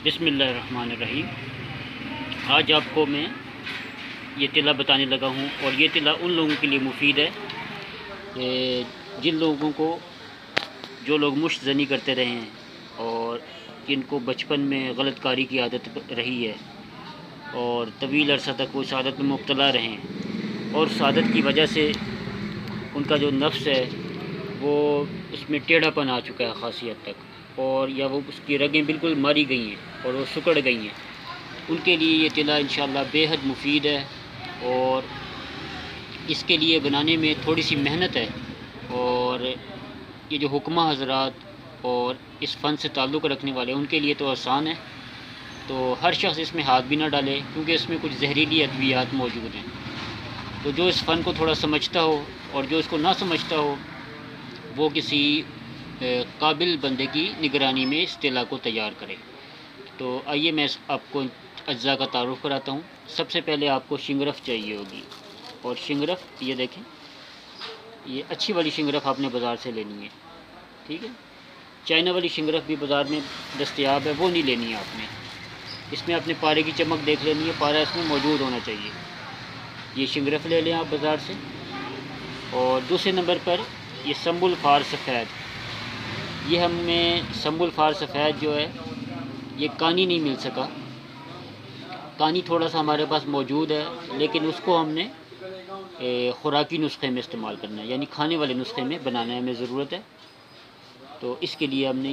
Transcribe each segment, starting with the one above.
بسم اللہ الرحمن الرحیم۔ آج آپ کو میں یہ تلا بتانے لگا ہوں، اور یہ تلا ان لوگوں کے لیے مفید ہے جن لوگوں کو جو لوگ مشت زنی کرتے رہے ہیں اور جن کو بچپن میں غلط کاری کی عادت رہی ہے اور طویل عرصہ تک وہ اس عادت میں مبتلا رہے ہیں، اور اس عادت کی وجہ سے ان کا جو نفس ہے وہ اس میں ٹیڑھا پن آ چکا ہے خاصی حد تک، اور یا وہ اس کی رگیں بالکل ماری گئی ہیں اور وہ سکڑ گئی ہیں، ان کے لیے یہ تلا انشاءاللہ بے حد مفید ہے۔ اور اس کے لیے بنانے میں تھوڑی سی محنت ہے، اور یہ جو حکمہ حضرات اور اس فن سے تعلق رکھنے والے ان کے لیے تو آسان ہے، تو ہر شخص اس میں ہاتھ بھی نہ ڈالے، کیونکہ اس میں کچھ زہریلی ادویات موجود ہیں۔ تو جو اس فن کو تھوڑا سمجھتا ہو اور جو اس کو نہ سمجھتا ہو وہ کسی قابل بندے کی نگرانی میں اس تلا کو تیار کرے۔ تو آئیے میں آپ کو اجزاء کا تعارف کراتا ہوں۔ سب سے پہلے آپ کو شنگرف چاہیے ہوگی، اور شنگرف یہ دیکھیں، یہ اچھی والی شنگرف آپ نے بازار سے لینی ہے، ٹھیک ہے۔ چائنا والی شنگرف بھی بازار میں دستیاب ہے، وہ نہیں لینی ہے آپ نے۔ اس میں اپنے پارے کی چمک دیکھ لینی ہے، پارا اس میں موجود ہونا چاہیے۔ یہ شنگرف لے لیں آپ بازار سے۔ اور دوسرے نمبر پر یہ سنبل فار سفید، یہ ہمیں سنبل فار سفید جو ہے یہ کانی نہیں مل سکا، کانی تھوڑا سا ہمارے پاس موجود ہے، لیکن اس کو ہم نے خوراکی نسخے میں استعمال کرنا ہے، یعنی کھانے والے نسخے میں بنانا ہمیں ضرورت ہے۔ تو اس کے لیے ہم نے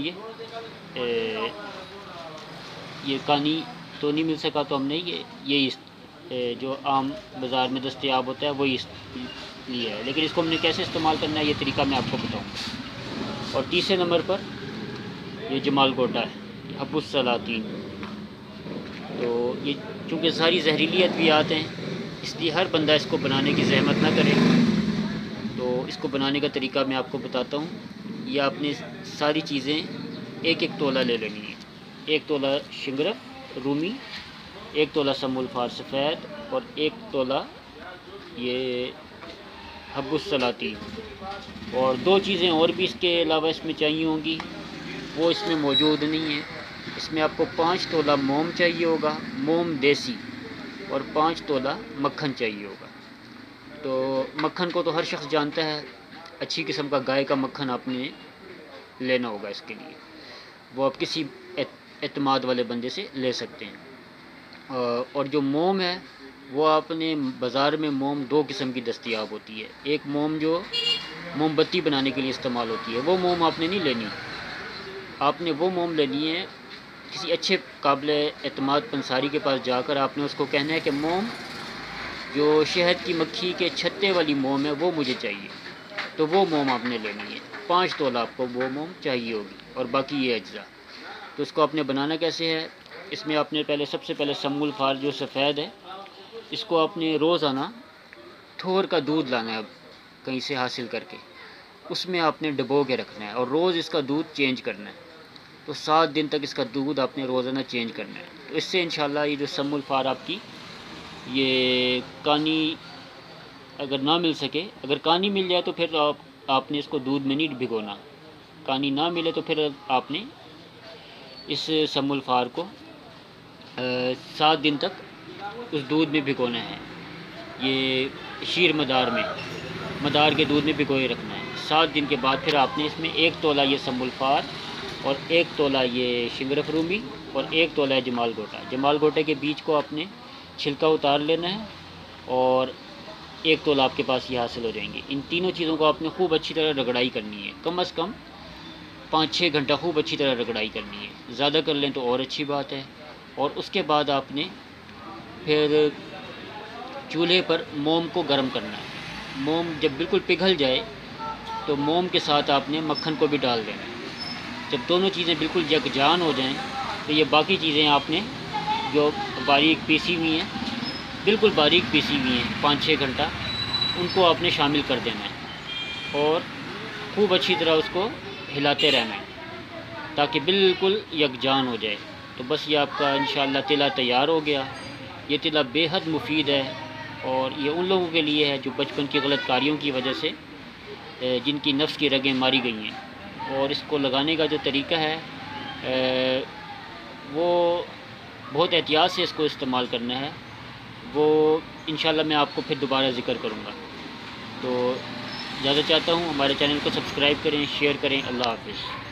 یہ کانی تو نہیں مل سکا، تو ہم نے یہ جو عام بازار میں دستیاب ہوتا ہے وہی لیا ہے، لیکن اس کو ہم نے کیسے استعمال کرنا ہے یہ طریقہ میں آپ کو بتاؤں گا۔ اور تیسرے نمبر پر یہ جمال گوٹا ہے، حب السلاطین۔ تو یہ چونکہ ساری زہریلی ادویات ہیں، اس لیے ہر بندہ اس کو بنانے کی زحمت نہ کرے۔ تو اس کو بنانے کا طریقہ میں آپ کو بتاتا ہوں۔ یہ آپ نے ساری چیزیں ایک ایک تولہ لے لینی ہے۔ ایک تولہ شنگرف رومی، ایک تولہ سنبل فار سفید، اور ایک تولہ یہ حب السلاطین۔ اور دو چیزیں اور بھی اس کے علاوہ اس میں چاہیے ہوں گی، وہ اس میں موجود نہیں ہیں۔ اس میں آپ کو 5 تولہ موم چاہیے ہوگا، موم دیسی، اور 5 تولہ مکھن چاہیے ہوگا۔ تو مکھن کو تو ہر شخص جانتا ہے، اچھی قسم کا گائے کا مکھن آپ نے لینا ہوگا۔ اس کے لیے وہ آپ کسی اعتماد والے بندے سے لے سکتے ہیں۔ اور جو موم ہے وہ آپ نے بازار میں موم 2 قسم کی دستیاب ہوتی ہے۔ ایک موم جو موم بتی بنانے کے لیے استعمال ہوتی ہے، وہ موم آپ نے نہیں لینی، آپ نے وہ موم لینی ہے کسی اچھے قابل اعتماد پنساری کے پاس جا کر آپ نے اس کو کہنا ہے کہ موم جو شہد کی مکھی کے چھتے والی موم ہے وہ مجھے چاہیے، تو وہ موم آپ نے لینی ہے۔ 5 تولہ آپ کو وہ موم چاہیے ہوگی، اور باقی یہ اجزاء۔ تو اس کو آپ نے بنانا کیسے ہے، اس میں آپ نے سب سے پہلے سنبل فار جو سفید ہے، اس کو آپ نے روزانہ تھور کا دودھ لانا ہے کہیں سے حاصل کر کے، اس میں آپ نے ڈبو کے رکھنا ہے، اور روز اس کا دودھ چینج کرنا ہے۔ تو 7 دن تک اس کا دودھ آپ نے روزانہ چینج کرنا ہے۔ تو اس سے انشاءاللہ یہ جو سنبل فار آپ کی یہ کانی اگر نہ مل سکے، اگر کانی مل جائے تو پھر آپ نے اس کو دودھ میں نہیں بھگونا، کانی نہ ملے تو پھر آپ نے اس سنبل فار کو 7 دن تک اس دودھ میں بھگونا ہے، یہ شیر مدار کے دودھ میں بھگوئے رکھنا ہے۔ 7 دن کے بعد پھر آپ نے اس میں 1 تولہ یہ سنبل فار، اور 1 تولہ یہ شنگرف رومی، اور 1 تولہ جمال گوٹا۔ جمال گوٹے کے بیج کو آپ نے چھلکا اتار لینا ہے، اور 1 تولہ آپ کے پاس یہ حاصل ہو جائیں گے۔ ان تینوں چیزوں کو آپ نے خوب اچھی طرح رگڑائی کرنی ہے، کم از کم 5-6 گھنٹہ خوب اچھی طرح رگڑائی کرنی ہے، زیادہ کر لیں تو اور اچھی بات ہے۔ اور اس کے بعد آپ نے پھر چولہے پر موم کو گرم کرنا ہے۔ موم جب بالکل پگھل جائے تو موم کے ساتھ آپ نے مکھن کو بھی ڈال دینا ہے۔ جب دونوں چیزیں بالکل یکجان ہو جائیں تو یہ باقی چیزیں آپ نے جو باریک پیسی ہوئی ہیں، بالکل باریک پیسی ہوئی ہیں 5-6 گھنٹہ، ان کو آپ نے شامل کر دینا ہے، اور خوب اچھی طرح اس کو ہلاتے رہنا ہے تاکہ بالکل یکجان ہو جائے۔ تو بس یہ آپ کا انشاءاللہ تلا تیار ہو گیا۔ یہ تلا بے حد مفید ہے، اور یہ ان لوگوں کے لیے ہے جو بچپن کی غلط کاریوں کی وجہ سے جن کی نفس کی رگیں ماری گئی ہیں۔ اور اس کو لگانے کا جو طریقہ ہے وہ بہت احتیاط سے اس کو استعمال کرنا ہے، وہ انشاءاللہ میں آپ کو پھر دوبارہ ذکر کروں گا۔ تو اجازت چاہتا ہوں، ہمارے چینل کو سبسکرائب کریں، شیئر کریں۔ اللہ حافظ۔